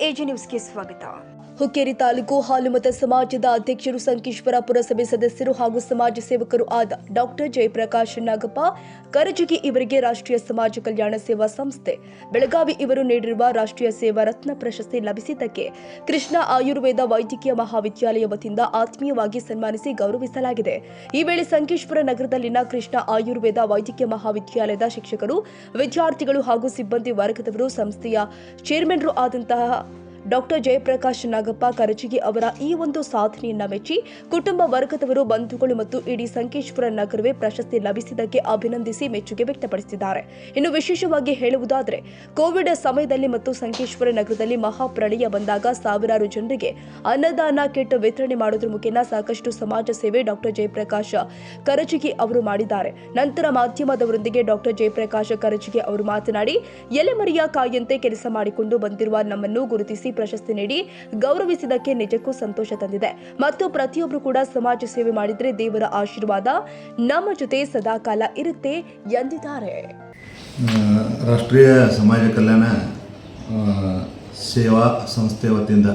AG ನ್ಯೂಸ್ಗೆ ಸ್ವಾಗತ. ಹುಕ್ಕೇರಿ ತಾಲೂಕು ಹಾಲುಮತ ಸಮಾಜದ ಅಧ್ಯಕ್ಷರು, ಸಂಕೇಶ್ವರ ಪುರಸಭೆ ಸದಸ್ಯರು ಹಾಗೂ ಸಮಾಜ ಸೇವಕರು ಆದ ಡಾಕ್ಟರ್ ಜಯಪ್ರಕಾಶ್ ನಾಗಪ್ಪ ಕರಜಗಿ ಇವರಿಗೆ ರಾಷ್ಟ್ರೀಯ ಸಮಾಜ ಕಲ್ಯಾಣ ಸೇವಾ ಸಂಸ್ಥೆ ಬೆಳಗಾವಿ ಇವರು ನೀಡಿರುವ ರಾಷ್ಟ್ರೀಯ ಸೇವಾ ರತ್ನ ಪ್ರಶಸ್ತಿ ಲಭಿಸಿದ್ದಕ್ಕೆ ಕೃಷ್ಣ ಆಯುರ್ವೇದ ವೈದ್ಯಕೀಯ ಮಹಾವಿದ್ಯಾಲಯ ವತಿಯಿಂದ ಆತ್ಮೀಯವಾಗಿ ಸನ್ಮಾನಿಸಿ ಗೌರವಿಸಲಾಗಿದೆ. ಈ ವೇಳೆ ಸಂಕೇಶ್ವರ ನಗರದಲ್ಲಿನ ಕೃಷ್ಣ ಆಯುರ್ವೇದ ವೈದ್ಯಕೀಯ ಮಹಾವಿದ್ಯಾಲಯದ ಶಿಕ್ಷಕರು, ವಿದ್ಯಾರ್ಥಿಗಳು ಹಾಗೂ ಸಿಬ್ಬಂದಿ ವರ್ಗದವರು ಸಂಸ್ಥೆಯ ಚೇರ್ಮನ್ರು ಆದಂತಹ ಡಾಕ್ಟರ್ ಜಯಪ್ರಕಾಶ್ ನಾಗಪ್ಪ ಕರಜಗಿ ಅವರ ಈ ಒಂದು ಸಾಧನೆಯನ್ನ ಮೆಚ್ಚಿ ಕುಟುಂಬ ವರ್ಗದವರು, ಬಂಧುಗಳು ಮತ್ತು ಇಡೀ ಸಂಕೇಶ್ವರ ನಗರವೇ ಪ್ರಶಸ್ತಿ ಲಭಿಸಿದ್ದಕ್ಕೆ ಅಭಿನಂದಿಸಿ ಮೆಚ್ಚುಗೆ ವ್ಯಕ್ತಪಡಿಸಿದ್ದಾರೆ. ಇನ್ನು ವಿಶೇಷವಾಗಿ ಹೇಳುವುದಾದರೆ, ಕೋವಿಡ್ ಸಮಯದಲ್ಲಿ ಮತ್ತು ಸಂಕೇಶ್ವರ ನಗರದಲ್ಲಿ ಮಹಾಪ್ರಳಯ ಬಂದಾಗ ಸಾವಿರಾರು ಜನರಿಗೆ ಅನ್ನದಾನ ಕಿಟ್ ವಿತರಣೆ ಮಾಡುವುದರ ಮುಖೇನ ಸಾಕಷ್ಟು ಸಮಾಜ ಸೇವೆ ಡಾಕ್ಟರ್ ಜಯಪ್ರಕಾಶ್ ಕರಜಗಿ ಅವರು ಮಾಡಿದ್ದಾರೆ. ನಂತರ ಮಾಧ್ಯಮದವರೊಂದಿಗೆ ಡಾಕ್ಟರ್ ಜಯಪ್ರಕಾಶ್ ಕರಜಗಿ ಅವರು ಮಾತನಾಡಿ, ಎಲೆಮರೆಯ ಕಾಯಿಯಂತೆ ಕೆಲಸ ಮಾಡಿಕೊಂಡು ಬಂದಿರುವ ನಮ್ಮನ್ನು ಗುರುತಿಸಿ ಪ್ರಶಸ್ತಿ ನೀಡಿ ಗೌರವಿಸಿದ್ದಕ್ಕೆ ನಿಜಕ್ಕೂ ಸಂತೋಷ ತಂದಿದೆ ಮತ್ತು ಪ್ರತಿಯೊಬ್ಬರು ಕೂಡ ಸಮಾಜ ಸೇವೆ ಮಾಡಿದರೆ ದೇವರ ಆಶೀರ್ವಾದ ನಮ್ಮ ಜೊತೆ ಸದಾಕಾಲ ಇರುತ್ತೆ ಎಂದಿದ್ದಾರೆ. ರಾಷ್ಟ್ರೀಯ ಸಮಾಜ ಕಲ್ಯಾಣ ಸೇವಾ ಸಂಸ್ಥೆ ವತಿಯಿಂದ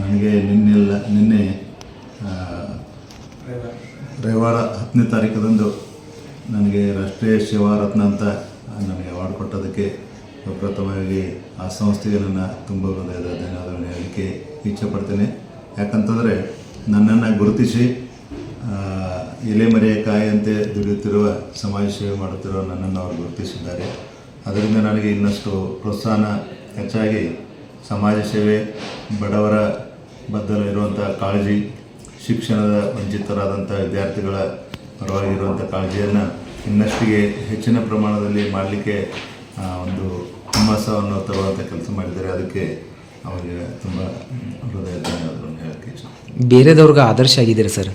ನನಗೆ ನಿನ್ನೆ ರವಿವಾರ 10ನೇ ತಾರೀಕದಂದು ನನಗೆ ರಾಷ್ಟ್ರೀಯ ಸೇವಾ ರತ್ನ ಅಂತ ನನಗೆ ಅವಾರ್ಡ್ ಕೊಟ್ಟೋದಕ್ಕೆ ಪ್ರಥಮವಾಗಿ ಆ ಸಂಸ್ಥೆಗೆ ನನ್ನ ತುಂಬ ಹೃದಯದ ಧನ್ಯವಾದಗಳನ್ನು ಹೇಳಲಿಕ್ಕೆ ಇಚ್ಛೆಪಡ್ತೇನೆ. ಯಾಕಂತಂದರೆ ನನ್ನನ್ನು ಗುರುತಿಸಿ ಎಲೆಮರೆಯ ಕಾಯಿಯಂತೆ ದುಡಿಯುತ್ತಿರುವ ಸಮಾಜ ಸೇವೆ ಮಾಡುತ್ತಿರುವ ನನ್ನನ್ನು ಅವರು ಗುರುತಿಸಿದ್ದಾರೆ. ಅದರಿಂದ ನನಗೆ ಇನ್ನಷ್ಟು ಪ್ರೋತ್ಸಾಹ ಹೆಚ್ಚಾಗಿ ಸಮಾಜ ಸೇವೆ, ಬಡವರ ಬದ್ದಲು ಇರುವಂಥ ಕಾಳಜಿ, ಶಿಕ್ಷಣದ ವಂಚಿತರಾದಂಥ ವಿದ್ಯಾರ್ಥಿಗಳ ಪರವಾಗಿರುವಂಥ ಕಾಳಜಿಯನ್ನು ಇನ್ನಷ್ಟಿಗೆ ಹೆಚ್ಚಿನ ಪ್ರಮಾಣದಲ್ಲಿ ಮಾಡಲಿಕ್ಕೆ ಒಂದು ಹುಮ್ಮಸ್ಸನ್ನು ತರುವಂಥ ಕೆಲಸ ಮಾಡಿದ್ದಾರೆ. ಅದಕ್ಕೆ ಅವರಿಗೆ ತುಂಬ ಹೃದಯದ ಧನ್ಯವಾದಗಳನ್ನು ಹೇಳಕ್ಕೆ ಇಚ್ಛೆ. ಬೇರೆದವ್ರಿಗೆ ಆದರ್ಶ ಆಗಿದ್ದೀರಿ ಸರ್,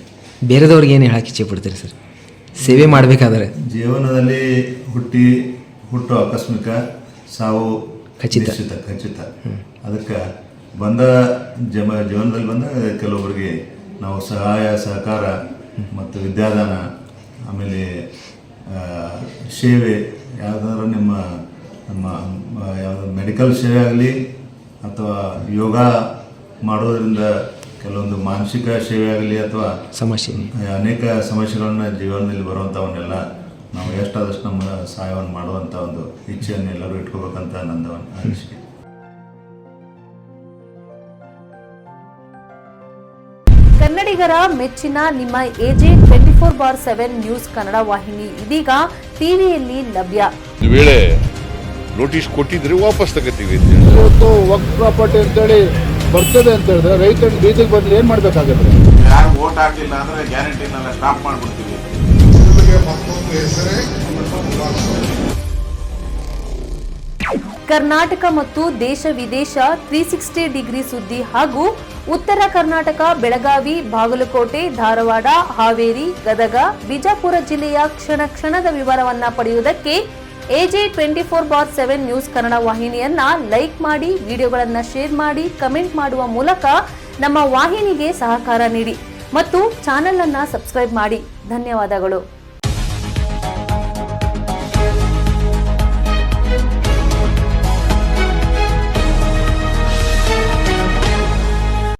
ಬೇರೆದವ್ರಿಗೆ ಏನು ಹೇಳಕ್ಕೆ ಇಚ್ಛೆ ಪಡ್ತೀರಿ ಸರ್? ಸೇವೆ ಮಾಡಬೇಕಾದ್ರೆ ಜೀವನದಲ್ಲಿ ಹುಟ್ಟು ಆಕಸ್ಮಿಕ, ಸಾವು ಖಚಿತ. ಅದಕ್ಕೆ ಜೀವನದಲ್ಲಿ ಬಂದ ಕೆಲವೊಬ್ಬರಿಗೆ ನಾವು ಸಹಾಯ ಸಹಕಾರ ಮತ್ತು ವಿದ್ಯಾದಾನ, ಆಮೇಲೆ ಸೇವೆ, ಯಾವುದಾದ್ರೂ ನಮ್ಮ ಯಾವುದು ಮೆಡಿಕಲ್ ಸೇವೆ ಆಗಲಿ ಅಥವಾ ಯೋಗ ಮಾಡೋದರಿಂದ ಕೆಲವೊಂದು ಮಾನಸಿಕ ಸೇವೆ ಆಗಲಿ ಅಥವಾ ಅನೇಕ ಸಮಸ್ಯೆಗಳನ್ನ ಜೀವನದಲ್ಲಿ ಬರುವಂಥವನ್ನೆಲ್ಲ ನಾವು ಎಷ್ಟಾದಷ್ಟು ನಮ್ಮ ಸಹಾಯವನ್ನು ಮಾಡುವಂಥ ಒಂದು ಇಚ್ಛೆಯನ್ನು ಎಲ್ಲರೂ ಇಟ್ಕೋಬೇಕಂತ ನಂದು ಅನಿಸಿಕೆ. ಕನ್ನಡಿಗರ ಮೆಚ್ಚಿನ ನಿಮ್ಮ ಎಜೆ 24/7 ನ್ಯೂಸ್ ಕನ್ನಡ ವಾಹಿನಿ ಇದೀಗ ಟಿವಿಯಲ್ಲಿ ಲಭ್ಯ. ವೇಳೆ ನೋಟಿಸ್ ಕೊಟ್ಟಿದ್ರೆ ವಾಪಸ್ ತಗೋತೀವಿ. ಇವತ್ತು ವಕ್ಫ್ ಪ್ರಾಪರ್ಟಿ ಅಂತೇಳಿ ಬರ್ತದೆ ಅಂತ ಹೇಳಿದ್ರೆ ರೈತರು ಬೀದಿಗೆ ಬಂದ್ರೆ ಏನ್ ಮಾಡ್ಬೇಕಾಗತ್ತೆ? ಯಾರು ವೋಟ್ ಹಾಕಿಲ್ಲ ಅಂದ್ರೆ ಗ್ಯಾರಂಟಿನೆಲ್ಲ ಸ್ಟಾಪ್ ಮಾಡ್ಬಿಡ್ತೀವಿ. ಕರ್ನಾಟಕ ಮತ್ತು ದೇಶ ವಿದೇಶ 360 ಡಿಗ್ರಿ ಸುದ್ದಿ ಹಾಗೂ ಉತ್ತರ ಕರ್ನಾಟಕ, ಬೆಳಗಾವಿ, ಬಾಗಲಕೋಟೆ, ಧಾರವಾಡ, ಹಾವೇರಿ, ಗದಗ, ಬಿಜಾಪುರ ಜಿಲ್ಲೆಯ ಕ್ಷಣ ಕ್ಷಣದ ವಿವರವನ್ನ ಪಡೆಯುವುದಕ್ಕೆ ಎಜೆ 24/7 ನ್ಯೂಸ್ ಕನ್ನಡ ವಾಹಿನಿಯನ್ನ ಲೈಕ್ ಮಾಡಿ, ವಿಡಿಯೋಗಳನ್ನ ಶೇರ್ ಮಾಡಿ, ಕಮೆಂಟ್ ಮಾಡುವ ಮೂಲಕ ನಮ್ಮ ವಾಹಿನಿಗೆ ಸಹಕಾರ ನೀಡಿ ಮತ್ತು ಚಾನೆಲ್ ಅನ್ನ ಸಬ್ಸ್ಕ್ರೈಬ್ ಮಾಡಿ. ಧನ್ಯವಾದಗಳು.